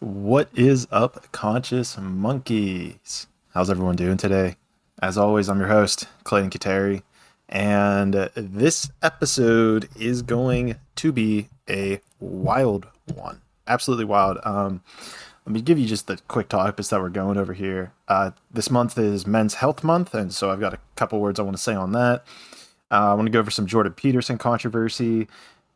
What is up, conscious monkeys? How's everyone doing today? As always, I'm your host, Clayton, and this episode is going to be a wild one. Absolutely wild. Let me give you just the quick topics that we're going over here. This month is Men's Health Month, and so I've got a couple words I want to say on that. I want to go over some Jordan Peterson controversy.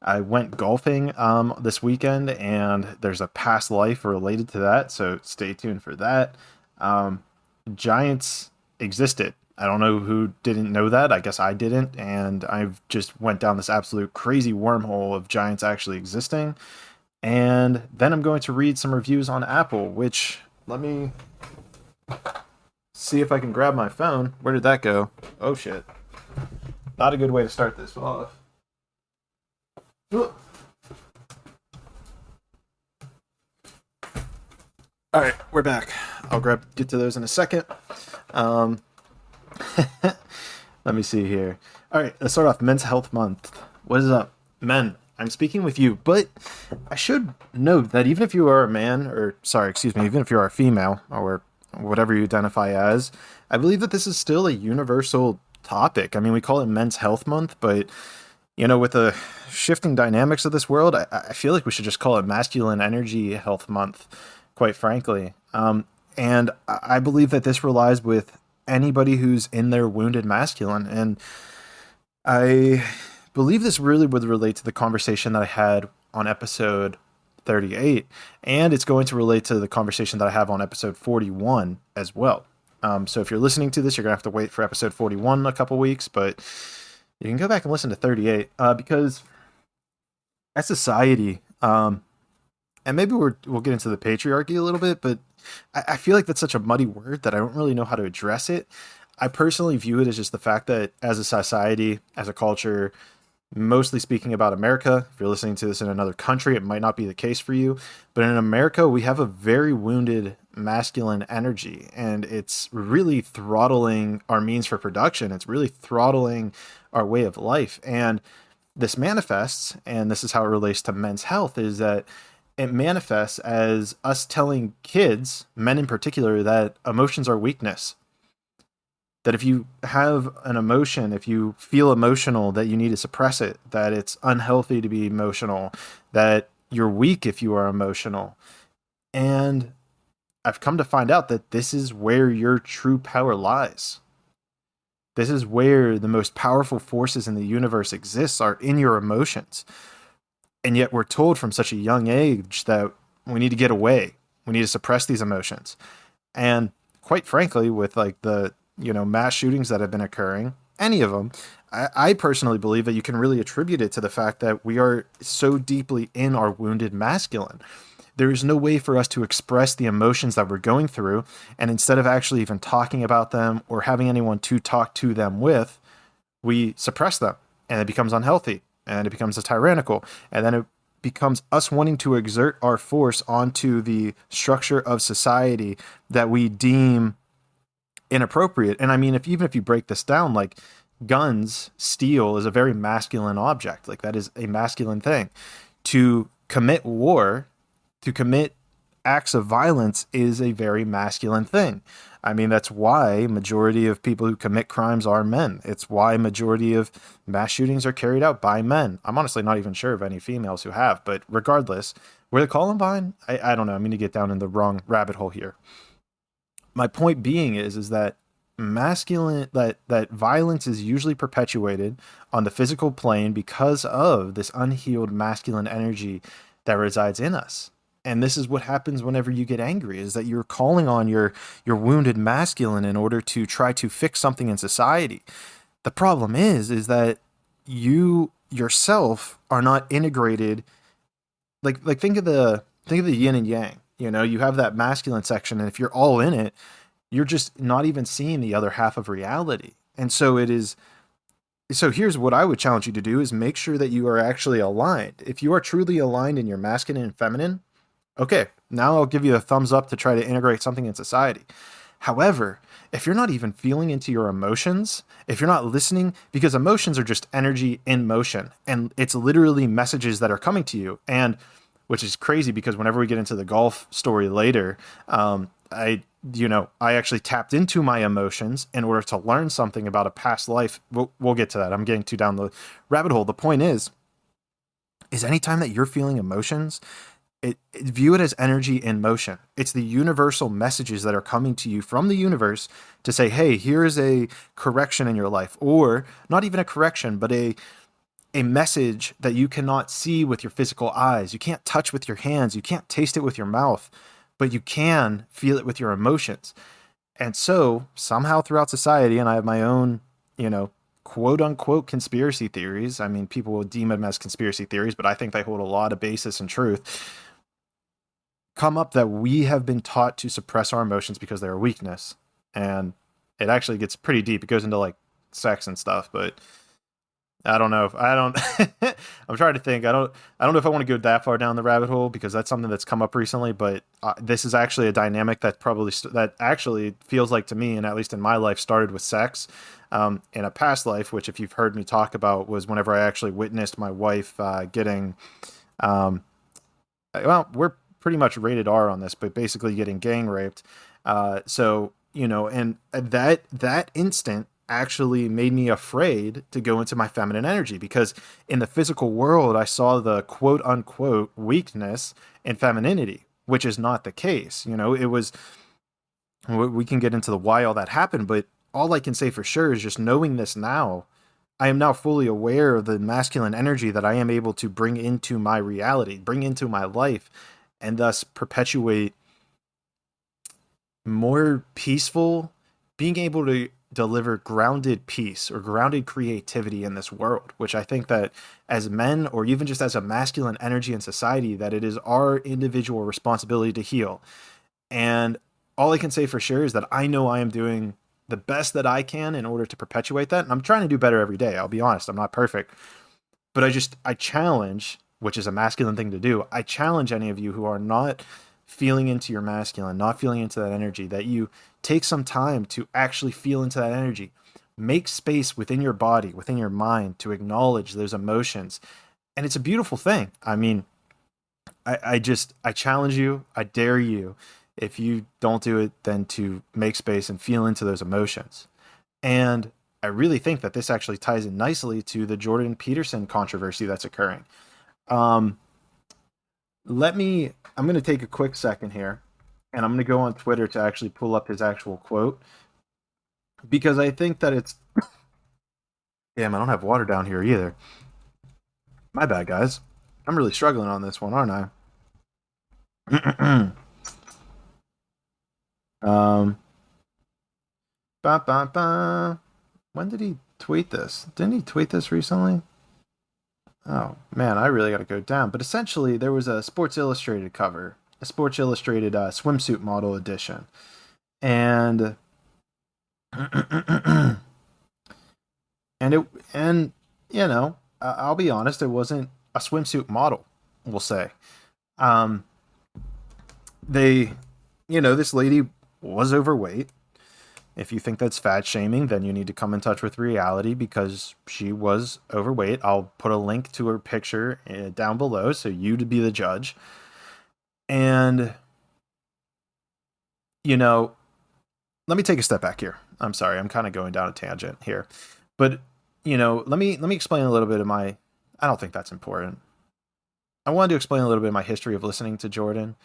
I went golfing this weekend, and there's a past life related to that, so stay tuned for that. Um, Giants existed. I don't know who didn't know that. I guess I didn't, and I've just went down this absolute crazy wormhole of Giants actually existing. And then I'm going to read some reviews on Apple, which let me see if I can grab my phone. Where did that go? Oh shit. Not a good way to start this off. All right, we're back. I'll get to those in a second. Um, Let me see here. All right, let's start off Men's Health Month. What is up, men? I'm speaking with you, but I should note that even if you are a man, or sorry, excuse me, even if you are a female or whatever you identify as, I believe that this is still a universal topic. I mean, we call it Men's Health Month, but with the shifting dynamics of this world, I feel like we should just call it Masculine Energy Health Month, quite frankly. And I believe that this relies with anybody who's in their wounded masculine. And I believe this really would relate to the conversation that I had on episode 38. And it's going to relate to the conversation that I have on episode 41 as well. So if you're listening to this, you're going to have to wait for episode 41 a couple weeks, but you can go back and listen to 38 because as society, and maybe we'll get into the patriarchy a little bit, but I feel like that's such a muddy word that I don't really know how to address it. I personally view it as just the fact that as a society, as a culture, mostly speaking about America, if you're listening to this in another country, it might not be the case for you. But in America, we have a very wounded masculine energy, and it's really throttling our means for production. It's really throttling our way of life. And this manifests, and this is how it relates to men's health, is that it manifests as us telling kids, men in particular, that emotions are weakness. That if you have an emotion, if you feel emotional, that you need to suppress it, that it's unhealthy to be emotional, that you're weak if you are emotional. And I've come to find out that this is where your true power lies. This is where the most powerful forces in the universe exist, are in your emotions. And yet we're told from such a young age that we need to get away. We need to suppress these emotions. And quite frankly, with like the mass shootings that have been occurring, any of them, I personally believe that you can really attribute it to the fact that we are so deeply in our wounded masculine. There is no way for us to express the emotions that we're going through. And instead of actually even talking about them or having anyone to talk to them with, we suppress them, and it becomes unhealthy, and it becomes tyrannical. And then it becomes us wanting to exert our force onto the structure of society that we deem inappropriate. And I mean, even if you break this down, like guns, steel is a very masculine object. Like that is a masculine thing. To commit war, to commit acts of violence is a very masculine thing. I mean, that's why majority of people who commit crimes are men. It's why majority of mass shootings are carried out by men. I'm honestly not even sure of any females who have, but regardless, were the Columbine? I don't know. I'm going to get down in the wrong rabbit hole here. My point being is that masculine that violence is usually perpetuated on the physical plane because of this unhealed masculine energy that resides in us. And this is what happens whenever you get angry, is that you're calling on your wounded masculine in order to try to fix something in society. The problem is that you yourself are not integrated. Like think of the yin and yang. You have that masculine section, and if you're all in it, you're just not even seeing the other half of reality. And so it is. So here's what I would challenge you to do: is make sure that you are actually aligned. If you are truly aligned in your masculine and feminine, okay, now I'll give you a thumbs up to try to integrate something in society. However, if you're not even feeling into your emotions, if you're not listening, because emotions are just energy in motion, and it's literally messages that are coming to you. And which is crazy because whenever we get into the golf story later, I actually tapped into my emotions in order to learn something about a past life. We'll get to that. I'm getting too down the rabbit hole. The point is anytime that you're feeling emotions, view it as energy in motion. It's the universal messages that are coming to you from the universe to say, hey, here is a correction in your life, or not even a correction, but a message that you cannot see with your physical eyes. You can't touch with your hands. You can't taste it with your mouth, but you can feel it with your emotions. And so somehow throughout society, and I have my own, quote unquote conspiracy theories. I mean, people will deem them as conspiracy theories, but I think they hold a lot of basis and truth. Come up that we have been taught to suppress our emotions because they're a weakness. And it actually gets pretty deep. It goes into like sex and stuff, but I don't know if I don't I'm trying to think. I don't know if I want to go that far down the rabbit hole because that's something that's come up recently, but this is actually a dynamic that that actually feels like to me, and at least in my life, started with sex. In a past life, which if you've heard me talk about, was whenever I actually witnessed my wife getting well, we're pretty much rated R on this, but basically getting gang raped. And that instant actually made me afraid to go into my feminine energy because in the physical world, I saw the quote unquote weakness in femininity, which is not the case. It was, we can get into the why all that happened, but all I can say for sure is just knowing this now, I am now fully aware of the masculine energy that I am able to bring into my reality, bring into my life, and thus perpetuate more peaceful, being able to deliver grounded peace or grounded creativity in this world, which I think that as men, or even just as a masculine energy in society, that it is our individual responsibility to heal. And all I can say for sure is that I know I am doing the best that I can in order to perpetuate that. And I'm trying to do better every day. I'll be honest. I'm not perfect, but I challenge, which is a masculine thing to do. I challenge any of you who are not feeling into your masculine, not feeling into that energy, that you take some time to actually feel into that energy. Make space within your body, within your mind to acknowledge those emotions. And it's a beautiful thing. I mean, I challenge you, I dare you, if you don't do it, then to make space and feel into those emotions. And I really think that this actually ties in nicely to the Jordan Peterson controversy that's occurring. Um, I'm going to take a quick second here and I'm going to go on Twitter to actually pull up his actual quote because I think that it's, damn, I don't have water down here either. My bad, guys. I'm really struggling on this one, aren't I? um, ba, ba, ba. When did he tweet this? Didn't he tweet this recently? Oh man, I really got to go down. But essentially, there was a Sports Illustrated cover, a Sports Illustrated swimsuit model edition, and and it and I'll be honest, it wasn't a swimsuit model. We'll say, um, they, this lady was overweight. If you think that's fat shaming, then you need to come in touch with reality because she was overweight. I'll put a link to her picture down below so you to be the judge. And, let me take a step back here. I'm sorry, I'm kind of going down a tangent here. But, let me explain a little bit of my, I don't think that's important. I wanted to explain a little bit of my history of listening to Jordan.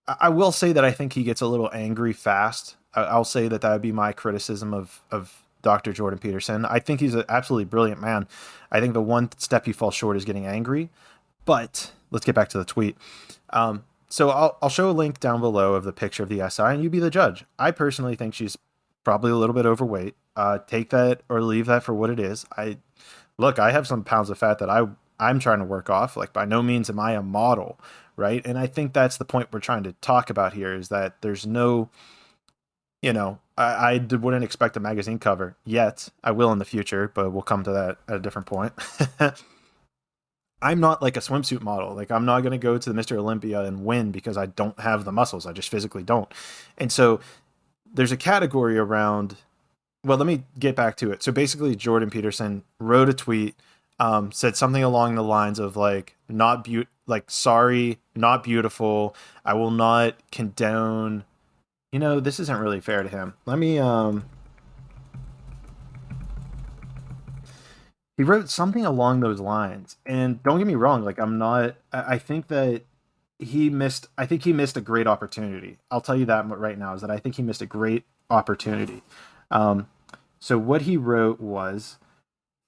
I will say that I think he gets a little angry fast. I'll say that would be my criticism of Dr. Jordan Peterson. I think he's an absolutely brilliant man. I think the one step he falls short is getting angry. But let's get back to the tweet. So I'll show a link down below of the picture of the SI, and you be the judge. I personally think she's probably a little bit overweight. Take that or leave that for what it is. I have some pounds of fat that I'm trying to work off. Like, by no means am I a model, right? And I think that's the point we're trying to talk about here, is that there's no, I wouldn't expect a magazine cover yet. I will in the future, but we'll come to that at a different point. I'm not like a swimsuit model. Like, I'm not going to go to the Mr. Olympia and win because I don't have the muscles. I just physically don't. And so there's a category around, well, let me get back to it. So basically Jordan Peterson wrote a tweet, said something along the lines of like, not like, sorry, not beautiful. I will not condone. This isn't really fair to him. Let me he wrote something along those lines. And don't get me wrong, like, I'm not I think that I think he missed a great opportunity. I'll tell you that right now, is that I think he missed a great opportunity. Um so what he wrote was,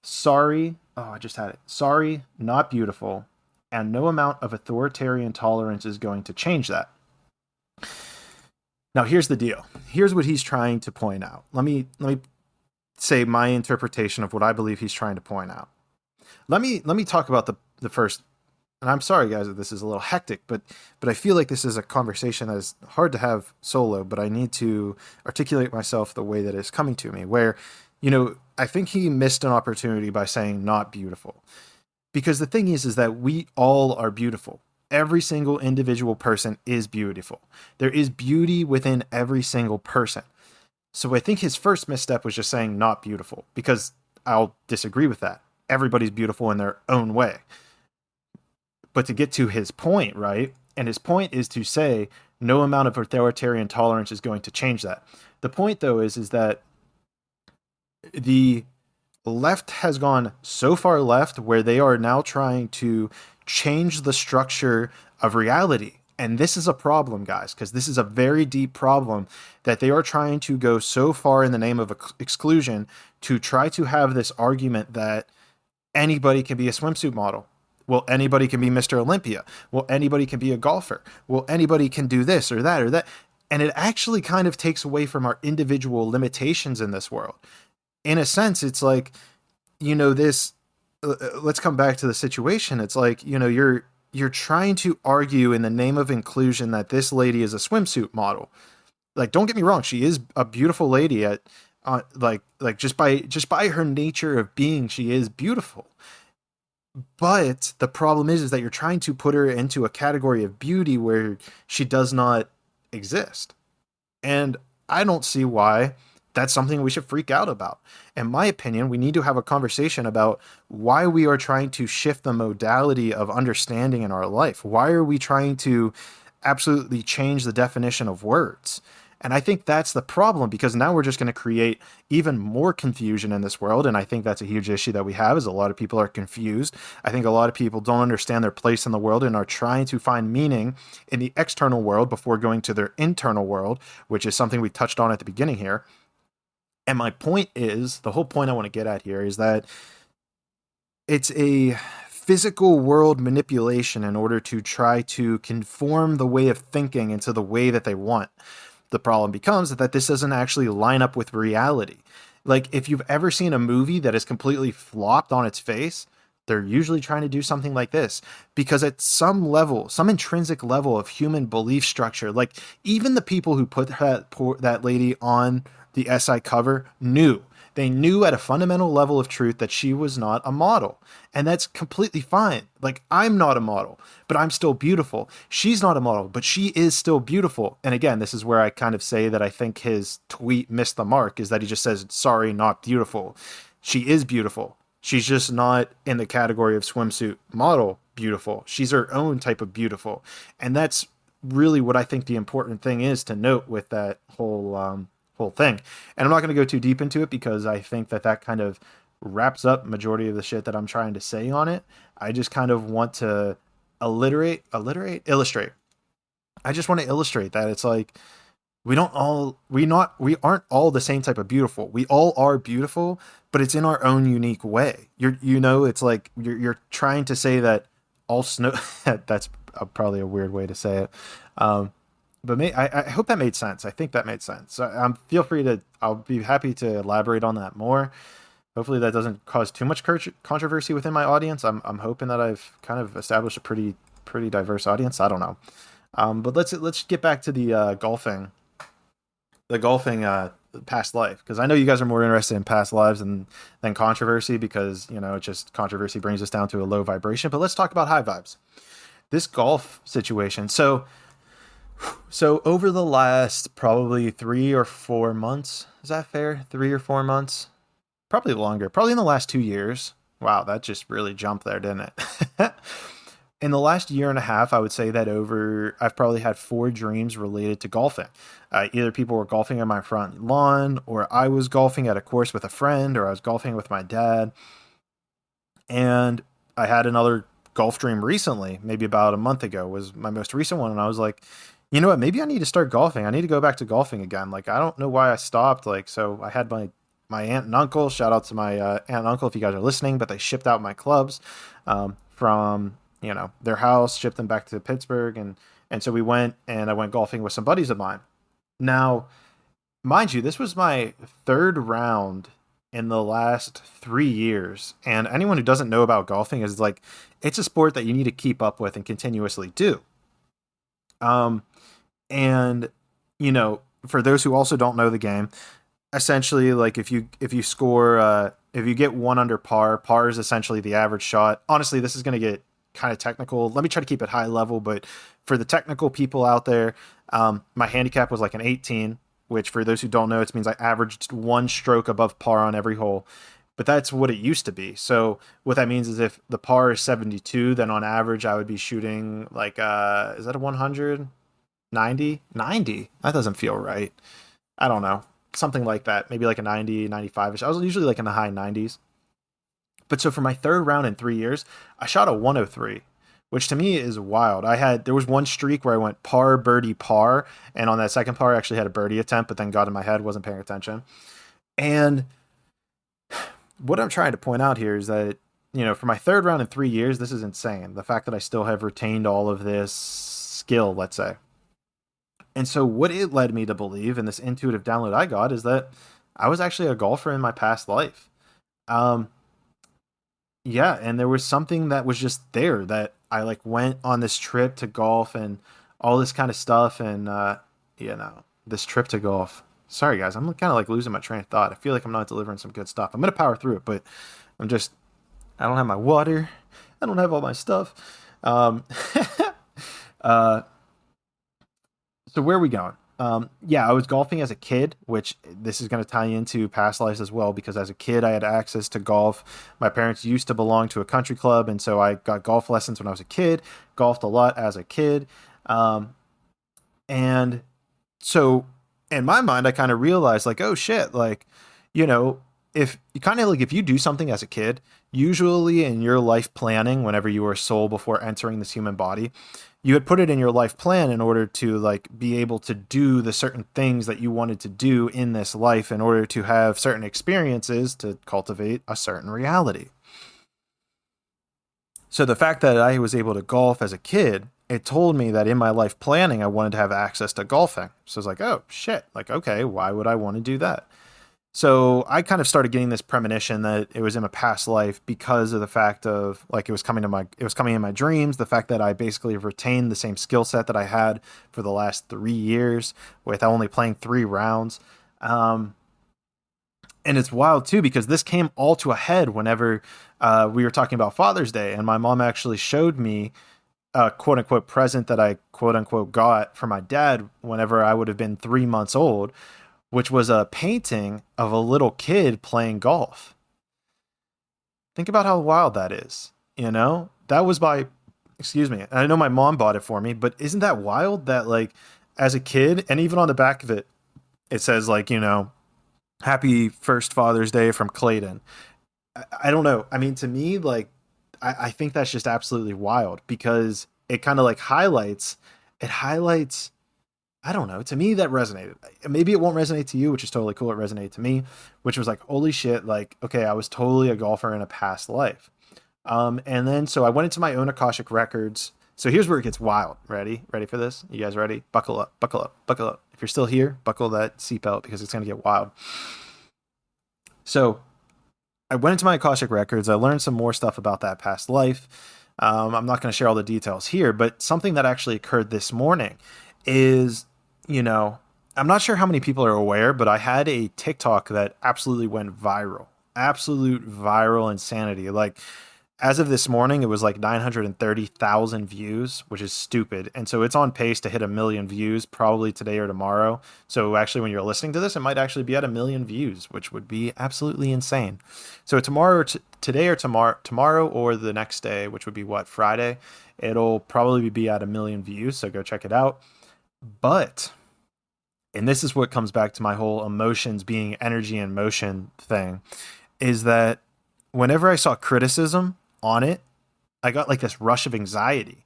sorry, oh, I just had it. Sorry, not beautiful, and no amount of authoritarian tolerance is going to change that. Now, here's the deal. Here's what he's trying to point out. Let me say my interpretation of what I believe he's trying to point out. Let me talk about the first. And I'm sorry, guys, that this is a little hectic, but I feel like this is a conversation that is hard to have solo. But I need to articulate myself the way that it's coming to me. Where, I think he missed an opportunity by saying not beautiful, because the thing is that we all are beautiful. Every single individual person is beautiful. There is beauty within every single person. So I think his first misstep was just saying not beautiful, because I'll disagree with that. Everybody's beautiful in their own way. But to get to his point, right? And his point is to say no amount of authoritarian tolerance is going to change that. The point, though, is that the left has gone so far left where they are now trying to change the structure of reality. And this is a problem, guys, because this is a very deep problem, that they are trying to go so far in the name of exclusion to try to have this argument that anybody can be a swimsuit model. Well, anybody can be Mr. Olympia. Well, anybody can be a golfer. Well, anybody can do this or that or that. And it actually kind of takes away from our individual limitations in this world. In a sense, it's like, this, let's come back to the situation. It's like, you're trying to argue in the name of inclusion that this lady is a swimsuit model. Like, don't get me wrong, she is a beautiful lady at like just by her nature of being, she is beautiful. But the problem is that you're trying to put her into a category of beauty where she does not exist. And I don't see why that's something we should freak out about. In my opinion, we need to have a conversation about why we are trying to shift the modality of understanding in our life. Why are we trying to absolutely change the definition of words? And I think that's the problem, because now we're just going to create even more confusion in this world. And I think that's a huge issue that we have, is a lot of people are confused. I think a lot of people don't understand their place in the world and are trying to find meaning in the external world before going to their internal world, which is something we touched on at the beginning here. And my point is, the whole point I want to get at here is that it's a physical world manipulation in order to try to conform the way of thinking into the way that they want. The problem becomes that this doesn't actually line up with reality. Like, if you've ever seen a movie that is completely flopped on its face, they're usually trying to do something like this, because at some level, some intrinsic level of human belief structure, like, even the people who put that lady on the SI cover they knew at a fundamental level of truth that she was not a model. And that's completely fine. Like, I'm not a model, but I'm still beautiful. She's not a model, but she is still beautiful. And again, this is where I kind of say that I think his tweet missed the mark, is that he just says, sorry, not beautiful. She is beautiful. She's just not in the category of swimsuit model beautiful. She's her own type of beautiful. And that's really what I think the important thing is to note with that whole thing. And I'm not going to go too deep into it, because I think that kind of wraps up majority of the shit that I'm trying to say on it. I just kind of want to illustrate. I just want to illustrate that it's like, we aren't all the same type of beautiful. We all are beautiful, but it's in our own unique way. It's like you're trying to say that all snow, that's probably a weird way to say it. But I hope that made sense. I think that made sense. So, feel free to, I'll be happy to elaborate on that more. Hopefully that doesn't cause too much controversy within my audience. I'm hoping that I've kind of established a pretty diverse audience. I don't know. But let's get back to the golfing past life, because I know you guys are more interested in past lives than controversy, because just controversy brings us down to a low vibration. But let's talk about high vibes. This golf situation. So over the last probably 3 or 4 months, is that fair? 3 or 4 months? Probably longer. Probably in the last 2 years. Wow, that just really jumped there, didn't it? In the last year and a half, I would say that I've probably had four dreams related to golfing. Either people were golfing on my front lawn, or I was golfing at a course with a friend, or I was golfing with my dad. And I had another golf dream recently, maybe about a month ago, was my most recent one. And I was like, you know what? Maybe I need to start golfing. I need to go back to golfing again. Like, I don't know why I stopped. Like, so I had my aunt and uncle. Shout out to my aunt and uncle if you guys are listening. But they shipped out my clubs from their house, shipped them back to Pittsburgh, and so we went and I went golfing with some buddies of mine. Now, mind you, this was my third round in the last 3 years. And anyone who doesn't know about golfing is like, it's a sport that you need to keep up with and continuously do. Um, and for those who also don't know the game, essentially, like if you score, if you get one under par, par is essentially the average shot. Honestly, this is going to get kind of technical. Let me try to keep it high level, but for the technical people out there, my handicap was like an 18, which for those who don't know, it means I averaged one stroke above par on every hole. But that's what it used to be. So what that means is if the par is 72, then on average I would be shooting like is that a 100? 90? 90? That doesn't feel right. I don't know. Something like that. Maybe like a 90, 95ish. I was usually like in the high 90s. But so for my third round in 3 years, I shot a 103, which to me is wild. There was one streak where I went par, birdie, par, and on that second par I actually had a birdie attempt, but then got in my head, wasn't paying attention. And what I'm trying to point out here is that, for my third round in 3 years, this is insane. The fact that I still have retained all of this skill, let's say. And so what it led me to believe in this intuitive download I got is that I was actually a golfer in my past life. Um, yeah, and there was something that was just there that I like went on this trip to golf and all this kind of stuff and this trip to golf. Sorry guys, I'm kind of like losing my train of thought. I feel like I'm not delivering some good stuff. I'm going to power through it, but I'm just I don't have my water. I don't have all my stuff. uh So where are we going? Yeah, I was golfing as a kid, which this is going to tie into past lives as well, because as a kid, I had access to golf. My parents used to belong to a country club, and so I got golf lessons when I was a kid, golfed a lot as a kid. Um, and so in my mind, I kind of realized like, oh shit, like, you know, if you kind of like, if you do something as a kid, usually in your life planning, whenever you were a soul before entering this human body, you had put it in your life plan in order to like be able to do the certain things that you wanted to do in this life in order to have certain experiences to cultivate a certain reality. So the fact that I was able to golf as a kid, it told me that in my life planning, I wanted to have access to golfing. So I was like, oh shit, like, okay, why would I want to do that? So I kind of started getting this premonition that it was in a past life because of the fact of like it was coming in my dreams, the fact that I basically retained the same skill set that I had for the last 3 years with only playing 3 rounds. Um, and it's wild too because this came all to a head whenever we were talking about Father's Day, and my mom actually showed me a quote unquote present that I quote unquote got for my dad whenever I would have been 3 months old, which was a painting of a little kid playing golf. Think about how wild that is. You know, that was by, excuse me, I know my mom bought it for me, but isn't that wild that, like, as a kid, and even on the back of it, it says, like, happy first Father's Day from Clayton. I don't know. I mean, to me, like, I think that's just absolutely wild because it kind of like it highlights I don't know. To me, that resonated. Maybe it won't resonate to you, which is totally cool. It resonated to me, which was like, holy shit, like, okay, I was totally a golfer in a past life. And then so I went into my own Akashic records. So here's where it gets wild. Ready? Ready for this? You guys ready? Buckle up, buckle up, buckle up. If you're still here, buckle that seatbelt because it's going to get wild. So I went into my Akashic records. I learned some more stuff about that past life. I'm not going to share all the details here, but something that actually occurred this morning is, I'm not sure how many people are aware, but I had a TikTok that absolutely went viral. Absolute viral insanity. Like, As of this morning, it was like 930,000 views, which is stupid. And so it's on pace to hit 1 million views probably today or tomorrow. So actually, when you're listening to this, it might actually be at 1 million views, which would be absolutely insane. So today or tomorrow or the next day, which would be what, Friday, it'll probably be at 1 million views. So go check it out. But, and this is what comes back to my whole emotions being energy and motion thing, is that whenever I saw criticism on it, I got like this rush of anxiety.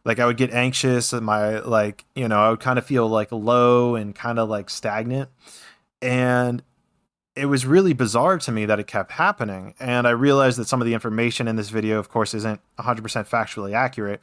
Like I would get anxious and I would kind of feel like low and kind of like stagnant. And it was really bizarre to me that it kept happening. And I realized that some of the information in this video, of course, isn't 100% factually accurate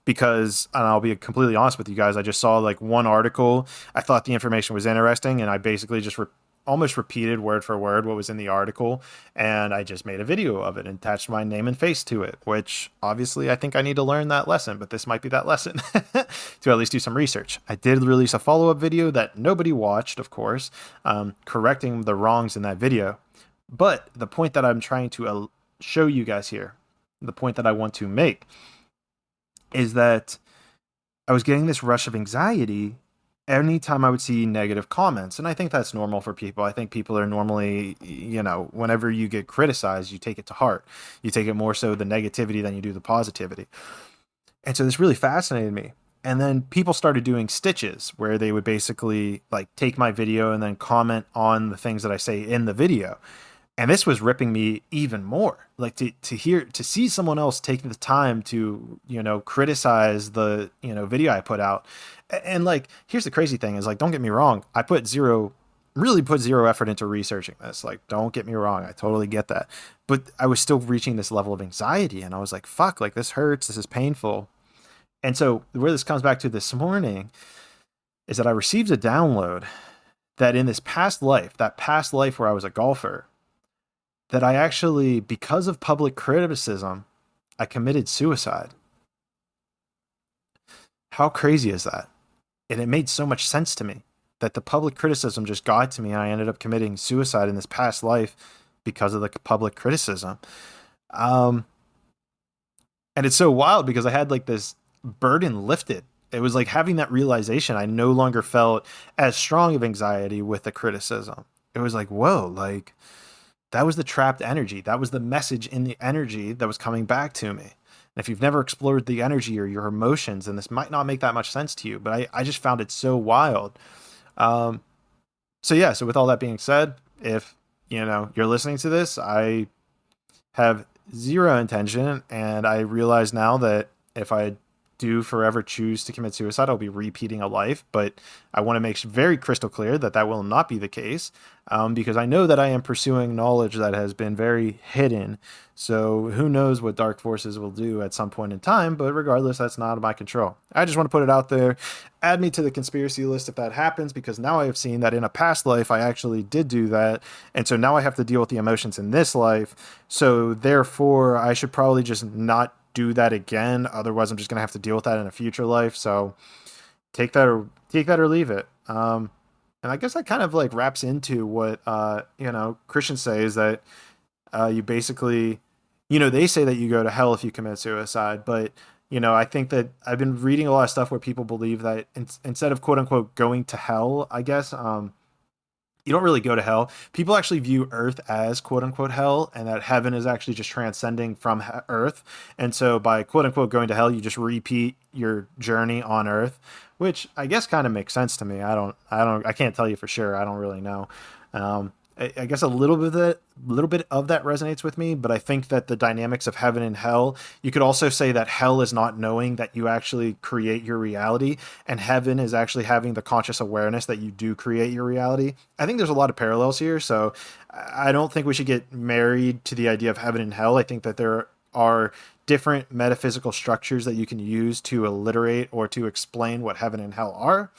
because, and I'll be completely honest with you guys, I just saw like one article. I thought the information was interesting and I basically just almost repeated word for word what was in the article, and I just made a video of it and attached my name and face to it, which obviously I think I need to learn that lesson, but this might be that lesson to at least do some research. I did release a follow-up video that nobody watched, of course, correcting the wrongs in that video. But the point that I'm trying to show you guys here, the point that I want to make, is that I was getting this rush of anxiety anytime I would see negative comments. And I think that's normal for people. I think people are normally, whenever you get criticized, you take it to heart. You take it more so the negativity than you do the positivity. And so this really fascinated me. And then people started doing stitches where they would basically like take my video and then comment on the things that I say in the video. And this was ripping me even more. Like to see someone else taking the time to, criticize the, video I put out. And like, here's the crazy thing is like, don't get me wrong. I really put zero effort into researching this. Like, don't get me wrong. I totally get that. But I was still reaching this level of anxiety and I was like, fuck, like this hurts. This is painful. And so where this comes back to this morning is that I received a download that in this past life, that past life where I was a golfer, that I actually, because of public criticism, I committed suicide. How crazy is that? And it made so much sense to me that the public criticism just got to me and I ended up committing suicide in this past life because of the public criticism. And it's so wild because I had like this burden lifted. It was like having that realization. I no longer felt as strong of anxiety with the criticism. It was like, whoa, like that was the trapped energy. That was the message in the energy that was coming back to me. And if you've never explored the energy or your emotions, then this might not make that much sense to you. But I just found it so wild. So with all that being said, if you're listening to this, I have zero intention, and I realize now that if I do forever choose to commit suicide, I'll be repeating a life. But I want to make very crystal clear that that will not be the case, because I know that I am pursuing knowledge that has been very hidden. So who knows what dark forces will do at some point in time, but regardless, that's not of my control. I just want to put it out there. Add me to the conspiracy list if that happens, because now I have seen that in a past life, I actually did do that. And so now I have to deal with the emotions in this life. So therefore, I should probably just not do that again. Otherwise, I'm just going to have to deal with that in a future life. So take that or leave it. And I guess that kind of like wraps into what, Christians say is that you basically, they say that you go to hell if you commit suicide. But, I think that I've been reading a lot of stuff where people believe that instead of quote unquote going to hell, I guess, you don't really go to hell. People actually view Earth as quote unquote hell, and that heaven is actually just transcending from Earth. And so by quote unquote going to hell, you just repeat your journey on Earth, which I guess kind of makes sense to me. I can't tell you for sure. I don't really know. I guess a little bit of that resonates with me, but I think that the dynamics of heaven and hell, you could also say that hell is not knowing that you actually create your reality, and heaven is actually having the conscious awareness that you do create your reality. I think there's a lot of parallels here, so I don't think we should get married to the idea of heaven and hell. I think that there are different metaphysical structures that you can use to alliterate or to explain what heaven and hell are.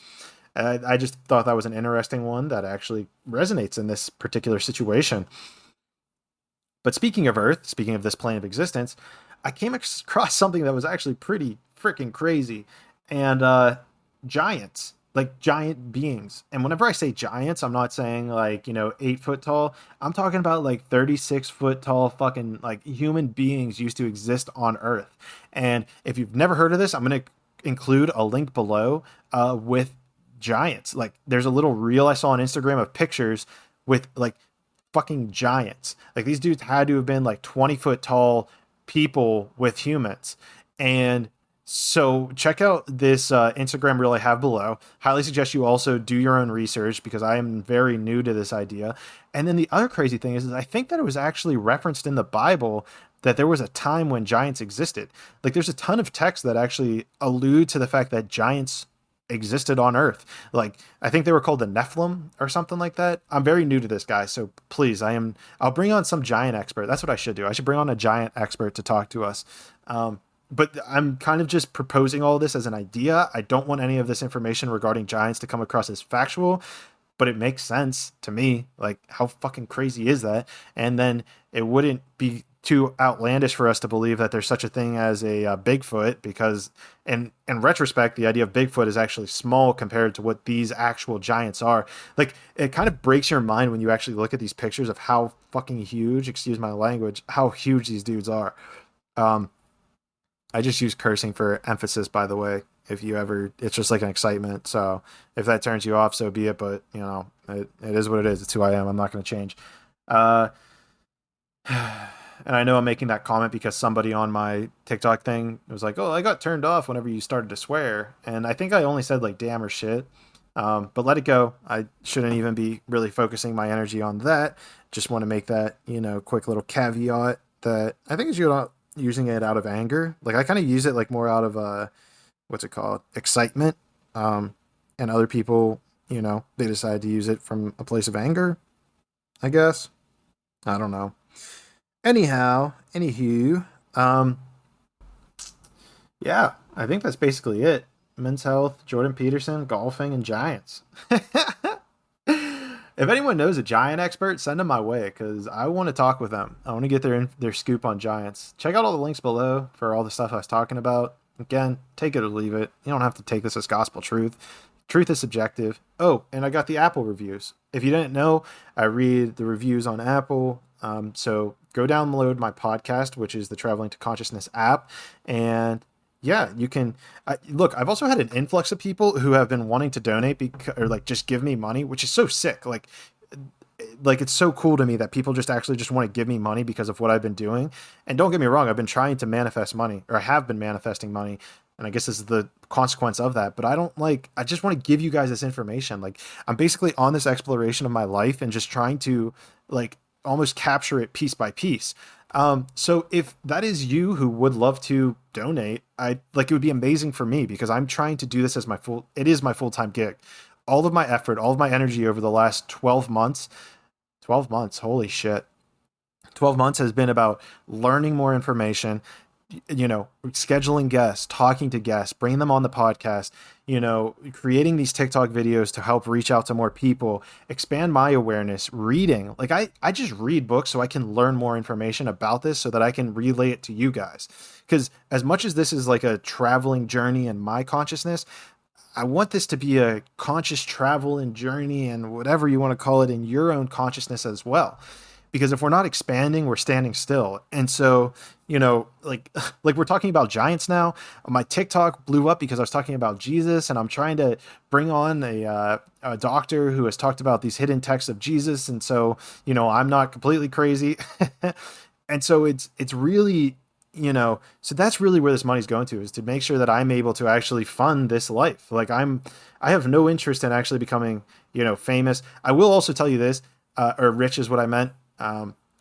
I just thought that was an interesting one that actually resonates in this particular situation. But speaking of Earth, speaking of this plane of existence, I came across something that was actually pretty freaking crazy. And giants. like giant beings. And whenever I say giants, I'm not saying like, 8 foot tall. I'm talking about like 36 foot tall fucking like human beings used to exist on Earth. And if you've never heard of this, I'm going to include a link below with giants. Like there's a little reel I saw on Instagram of pictures with like fucking giants. Like these dudes had to have been like 20 foot tall people with humans. And so check out this Instagram reel I have below. Highly suggest you also do your own research because I am very new to this idea. And then the other crazy thing is I think that it was actually referenced in the Bible that there was a time when giants existed. Like there's a ton of texts that actually allude to the fact that giants existed on Earth. Like I think they were called the Nephilim or something like that. I'm very new to this, guy, so please, I'll bring on some giant expert. That's what I should do. I should bring on a giant expert to talk to us. But I'm kind of just proposing all this as an idea. I don't want any of this information regarding giants to come across as factual, but it makes sense to me. Like, how fucking crazy is that? And then it wouldn't be too outlandish for us to believe that there's such a thing as a Bigfoot, because in retrospect, the idea of Bigfoot is actually small compared to what these actual giants are. Like, it kind of breaks your mind when you actually look at these pictures of how fucking huge, excuse my language, how huge these dudes are. I just use cursing for emphasis, by the way. If you ever, it's just like an excitement. So if that turns you off, so be it. But it is what it is. It's who I am. I'm not going to change. And I know I'm making that comment because somebody on my TikTok thing was like, "Oh, I got turned off whenever you started to swear," and I think I only said like "damn" or "shit." But let it go. I shouldn't even be really focusing my energy on that. Just want to make that quick little caveat that I think is you're not using it out of anger. Like I kind of use it like more out of what's it called, excitement. And other people, they decide to use it from a place of anger, I guess. I don't know. Anyhow, anywho, yeah, I think that's basically it. Men's health, Jordan Peterson, golfing, and giants. If anyone knows a giant expert, send them my way because I want to talk with them. I want to get their scoop on giants. Check out all the links below for all the stuff I was talking about. Again, take it or leave it. You don't have to take this as gospel truth. Truth is subjective. Oh, and I got the Apple reviews. If you didn't know, I read the reviews on Apple. So go download my podcast, which is the Traveling to Consciousness app, and yeah, you can look. I've also had an influx of people who have been wanting to donate or like just give me money, which is so sick. Like it's so cool to me that people just actually just want to give me money because of what I've been doing. And don't get me wrong, I've been trying to manifest money, or I have been manifesting money, and I guess this is the consequence of that. But I just want to give you guys this information. Like I'm basically on this exploration of my life and just trying to like almost capture it piece by piece. So if that is you who would love to donate, it would be amazing for me because I'm trying to do this as it is my full-time gig. All of my effort, all of my energy over the last 12 months, holy shit. 12 months has been about learning more information, scheduling guests, talking to guests, bringing them on the podcast, creating these TikTok videos to help reach out to more people, expand my awareness, reading. Like I just read books so I can learn more information about this so that I can relay it to you guys. Because as much as this is like a traveling journey in my consciousness, I want this to be a conscious travel and journey and whatever you want to call it in your own consciousness as well. Because if we're not expanding, we're standing still. And so, like we're talking about giants now. My TikTok blew up because I was talking about Jesus, and I'm trying to bring on a doctor who has talked about these hidden texts of Jesus. And so, I'm not completely crazy. And so it's really, so that's really where this money's going to, is to make sure that I'm able to actually fund this life. Like I have no interest in actually becoming, famous. I will also tell you this, or rich is what I meant.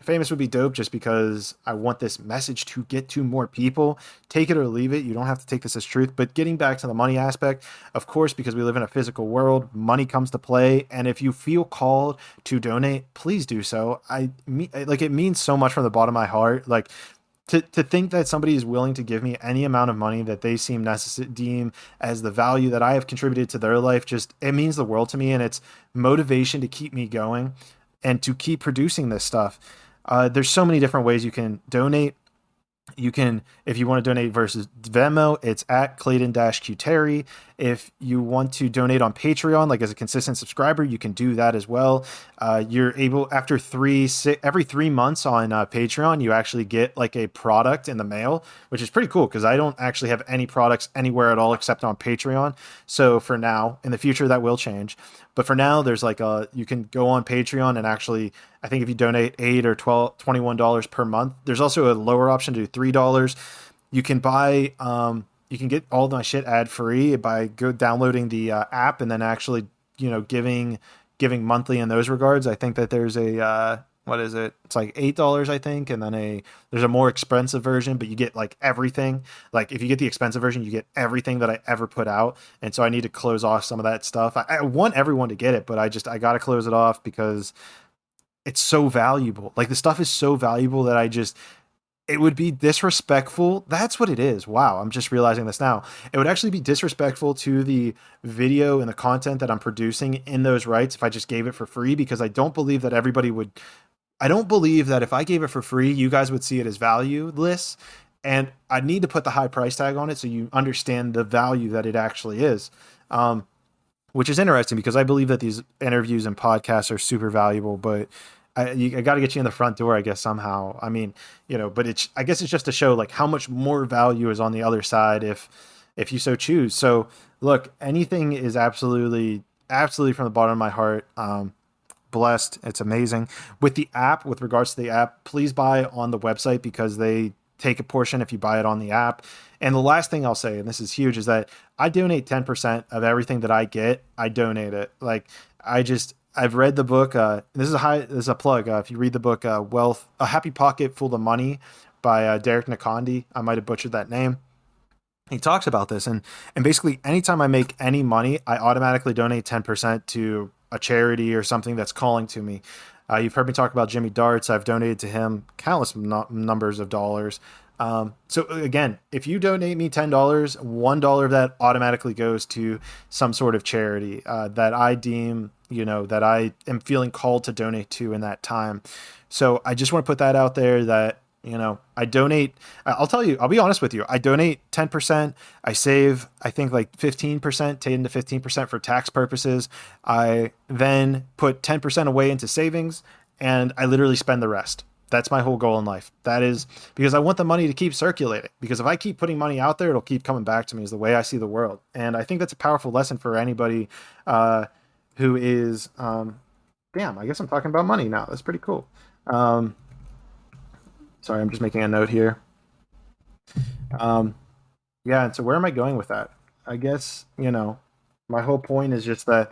Famous would be dope just because I want this message to get to more people. Take it or leave it. You don't have to take this as truth. But getting back to the money aspect, of course, because we live in a physical world, money comes to play. And if you feel called to donate, please do so. It means so much from the bottom of my heart. Like to think that somebody is willing to give me any amount of money that they deem as the value that I have contributed to their life, it means the world to me. And it's motivation to keep me going and to keep producing this stuff. There's so many different ways you can donate. You can, if you want to donate versus Venmo, it's at Clayton-Q Terry. If you want to donate on Patreon, like as a consistent subscriber, you can do that as well. You're able after every 3 months on Patreon, you actually get like a product in the mail, which is pretty cool because I don't actually have any products anywhere at all except on Patreon. So for now, in the future, that will change. But for now, there's like you can go on Patreon and actually, I think if you donate $8 or $21 per month, there's also a lower option to do $3. You can buy, you can get all my shit ad free by downloading the app and then actually, giving monthly in those regards. I think that there's a, what is it? It's like $8, I think. And then there's a more expensive version, but you get like everything. Like if you get the expensive version, you get everything that I ever put out. And so I need to close off some of that stuff. I want everyone to get it, but I got to close it off because it's so valuable. Like the stuff is so valuable that it would be disrespectful. That's what it is. Wow. I'm just realizing this now. It would actually be disrespectful to the video and the content that I'm producing in those rights if I just gave it for free, because I don't believe that I don't believe that if I gave it for free, you guys would see it as valueless. And I need to put the high price tag on it so you understand the value that it actually is. Which is interesting because I believe that these interviews and podcasts are super valuable, but I got to get you in the front door, I guess, somehow. I mean, but I guess it's just to show like how much more value is on the other side if you so choose. So look, anything is absolutely from the bottom of my heart. Blessed. It's amazing. With regards to the app, please buy on the website because they take a portion if you buy it on the app. And the last thing I'll say, and this is huge, is that I donate 10% of everything that I get. I donate it. Like I've read the book. This is a plug. If you read the book, A Happy Pocket Full of Money by Derek Nakandi, I might have butchered that name. He talks about this, and basically anytime I make any money, I automatically donate 10% to a charity or something that's calling to me. You've heard me talk about Jimmy Darts. I've donated to him countless numbers of dollars. So again, if you donate me $10, $1 of that automatically goes to some sort of charity that I deem, that I am feeling called to donate to in that time. So I just want to put that out there that, I donate. I'll tell you, I'll be honest with you. I donate 10%. I save, I think like 15%, 10 to 15% for tax purposes. I then put 10% away into savings and I literally spend the rest. That's my whole goal in life. That is because I want the money to keep circulating, because if I keep putting money out there, it'll keep coming back to me, is the way I see the world. And I think that's a powerful lesson for anybody who is, damn, I guess I'm talking about money now. That's pretty cool. Sorry, I'm just making a note here. Yeah, and so where am I going with that? I guess, my whole point is just that,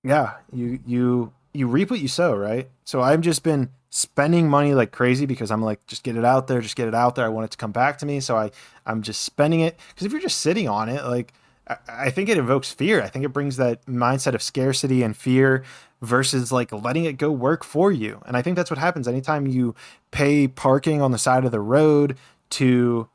yeah, you reap what you sow, right? So I've just been spending money like crazy because I'm like, just get it out there, just get it out there. I want it to come back to me. So I'm just spending it, because if you're just sitting on it, like, I think it evokes fear. I think it brings that mindset of scarcity and fear versus like letting it go work for you. And I think that's what happens anytime you pay parking on the side of the road to,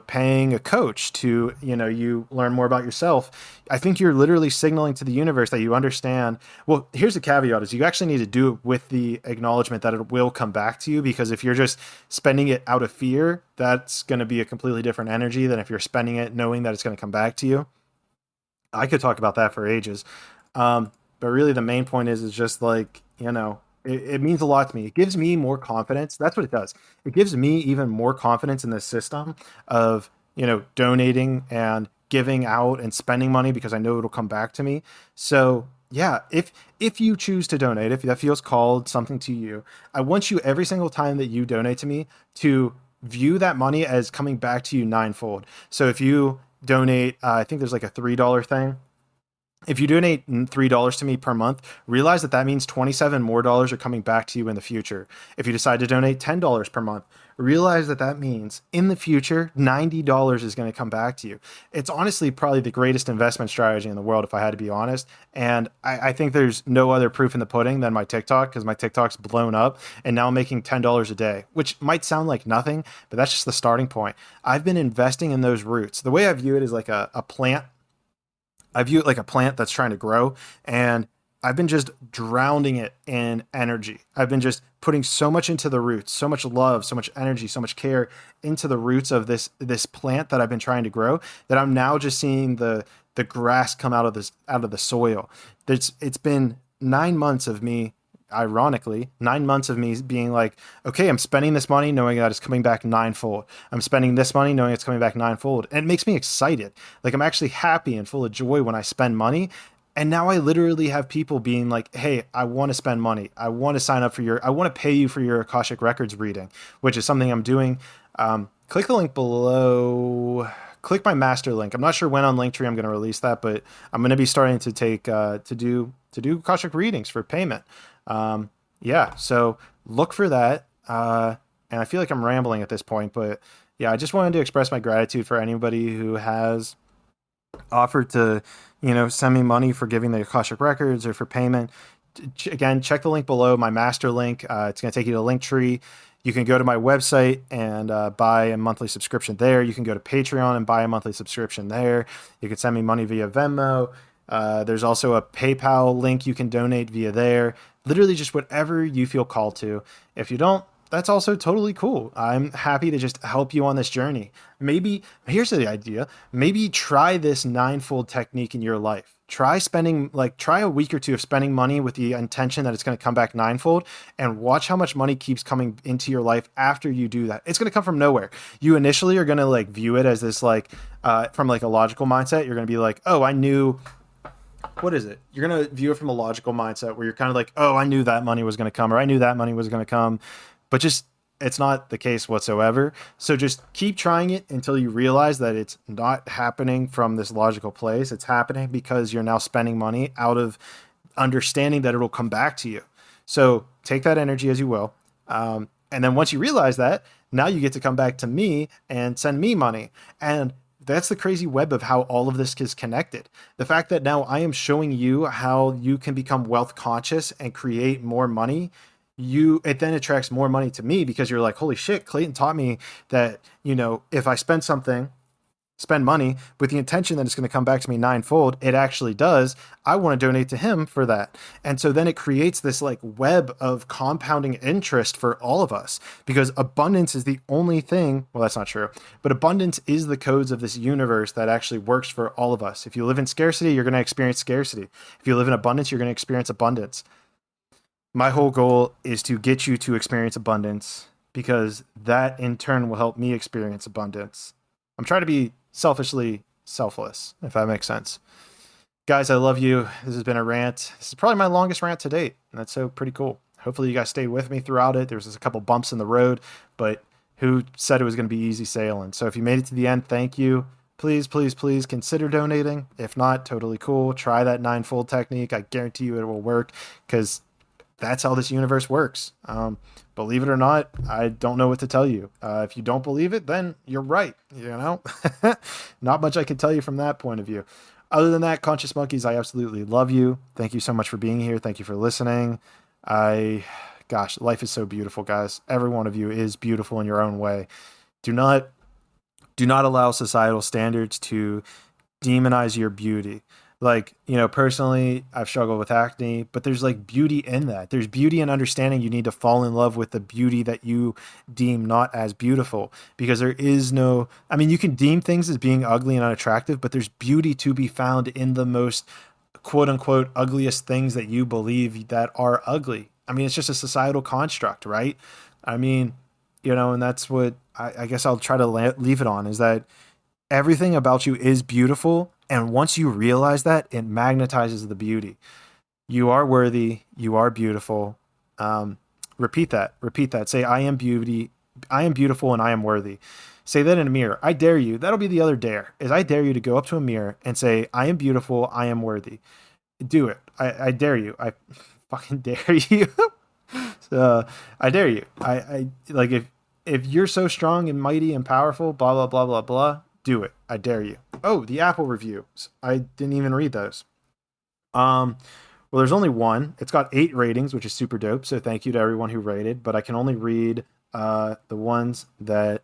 paying a coach to, you learn more about yourself. I think you're literally signaling to the universe that you understand. Well, here's the caveat, is you actually need to do it with the acknowledgement that it will come back to you, because if you're just spending it out of fear, that's going to be a completely different energy than if you're spending it knowing that it's going to come back to you. I could talk about that for ages. But really the main point is just like, it means a lot to me. It gives me more confidence. That's what it does. It gives me even more confidence in this system of, donating and giving out and spending money, because I know it'll come back to me. So yeah, if you choose to donate, if that feels called something to you, I want you every single time that you donate to me to view that money as coming back to you ninefold. So if you donate, I think there's like a $3 thing. If you donate $3 to me per month, realize that means 27 more dollars are coming back to you in the future. If you decide to donate $10 per month, realize that means in the future, $90 is going to come back to you. It's honestly probably the greatest investment strategy in the world, if I had to be honest. And I think there's no other proof in the pudding than my TikTok, because my TikTok's blown up and now I'm making $10 a day, which might sound like nothing, but that's just the starting point. I've been investing in those roots. The way I view it is like a plant. I view it like a plant that's trying to grow, and I've been just drowning it in energy. I've been just putting so much into the roots, so much love, so much energy, so much care into the roots of this plant that I've been trying to grow, that I'm now just seeing the the grass come out of the soil. It's been 9 months of me, ironically, 9 months of me being like, okay, I'm spending this money knowing that it's coming back ninefold. I'm spending this money knowing it's coming back ninefold. And it makes me excited. Like I'm actually happy and full of joy when I spend money. And now I literally have people being like, hey, I want to spend money. I want to sign up for I want to pay you for your Akashic Records reading, which is something I'm doing. Click the link below. Click my master link. I'm not sure when on Linktree I'm going to release that, but I'm going to be starting to take to do Akashic readings for payment. Yeah, so look for that. And I feel like I'm rambling at this point, but yeah, I just wanted to express my gratitude for anybody who has offered to, send me money for giving the Akashic Records or for payment. Again, check the link below, my master link. It's going to take you to Linktree. You can go to my website and buy a monthly subscription there. You can go to Patreon and buy a monthly subscription there. You can send me money via Venmo. There's also a PayPal link you can donate via there. Literally just whatever you feel called to. If you don't, that's also totally cool. I'm happy to just help you on this journey. Maybe, here's the idea. Maybe try this ninefold technique in your life. Try a week or two of spending money with the intention that it's going to come back ninefold, and watch how much money keeps coming into your life after you do that. It's going to come from nowhere. You initially are going to view it as this from a logical mindset. You're going to be like, oh, I knew. What is it? You're going to view it from a logical mindset where you're kind of like, oh, I knew that money was going to come, or I knew that money was going to come. But it's not the case whatsoever. So just keep trying it until you realize that it's not happening from this logical place. It's happening because you're now spending money out of understanding that it'll come back to you. So take that energy as you will. And then once you realize that, now you get to come back to me and send me money. And that's the crazy web of how all of this is connected. The fact that now I am showing you how you can become wealth conscious and create more money, it then attracts more money to me, because you're like, holy shit, Clayton taught me that, if I spend money with the intention that it's going to come back to me ninefold, it actually does. I want to donate to him for that. And so then it creates this web of compounding interest for all of us, because abundance is the only thing. Well, that's not true, but abundance is the codes of this universe that actually works for all of us. If you live in scarcity, you're going to experience scarcity. If you live in abundance, you're going to experience abundance. My whole goal is to get you to experience abundance, because that in turn will help me experience abundance. I'm trying to be selfishly selfless, if that makes sense. Guys, I love you. This has been a rant. This is probably my longest rant to date, and that's so pretty cool. Hopefully you guys stayed with me throughout it. There was just a couple bumps in the road, but who said it was going to be easy sailing? So if you made it to the end, thank you. Please, please, please consider donating. If not, totally cool. Try that ninefold technique. I guarantee you it will work, because that's how this universe works. Believe it or not, I don't know what to tell you. If you don't believe it, then you're right. Not much I can tell you from that point of view. Other than that, Conscious Monkeys, I absolutely love you. Thank you so much for being here. Thank you for listening. Gosh, life is so beautiful, guys. Every one of you is beautiful in your own way. Do not allow societal standards to demonize your beauty. Personally, I've struggled with acne, but there's beauty in that. There's beauty in understanding you need to fall in love with the beauty that you deem not as beautiful, because there is no, you can deem things as being ugly and unattractive, but there's beauty to be found in the most quote unquote ugliest things that you believe that are ugly. It's just a societal construct, right? And that's what I guess I'll try to leave it on, is that everything about you is beautiful. And once you realize that, it magnetizes the beauty. You are worthy. You are beautiful. Repeat that. Say, I am beauty. I am beautiful and I am worthy. Say that in a mirror. I dare you. That'll be the other dare, is I dare you to go up to a mirror and say, I am beautiful. I am worthy. Do it. I dare you. I fucking dare you. I dare you. If you're so strong and mighty and powerful, blah, blah, blah, blah, blah, do it. I dare you. Oh, the Apple reviews. I didn't even read those. Well, there's only one. It's got 8 ratings, which is super dope. So thank you to everyone who rated, but I can only read the ones that,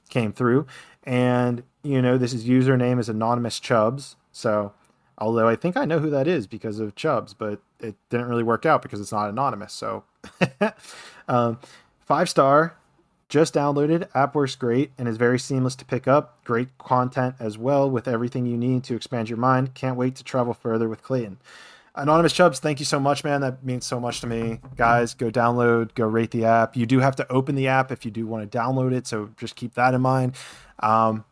came through. And, this username is Anonymous Chubbs. So, although I think I know who that is because of Chubbs, but it didn't really work out because it's not anonymous. So 5-star. Just downloaded. App works great and is very seamless to pick up. Great content as well with everything you need to expand your mind. Can't wait to travel further with Clayton. Anonymous Chubbs, thank you so much, man. That means so much to me. Guys, go download, go rate the app. You do have to open the app if you do want to download it, so just keep that in mind. Um,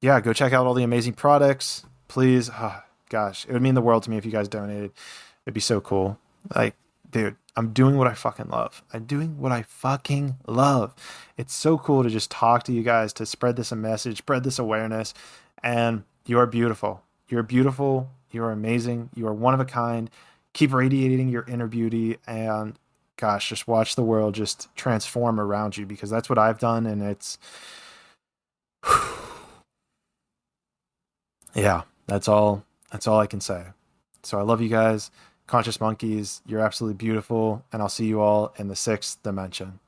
yeah, go check out all the amazing products. Please, oh, gosh, it would mean the world to me if you guys donated. It'd be so cool. Like, dude, I'm doing what I fucking love. I'm doing what I fucking love. It's so cool to just talk to you guys, to spread this a message, spread this awareness. And you are beautiful. You're beautiful. You are amazing. You are one of a kind. Keep radiating your inner beauty and gosh, just watch the world just transform around you because that's what I've done. And it's, yeah, that's all I can say. So I love you guys. Conscious monkeys, you're absolutely beautiful. And I'll see you all in the sixth dimension.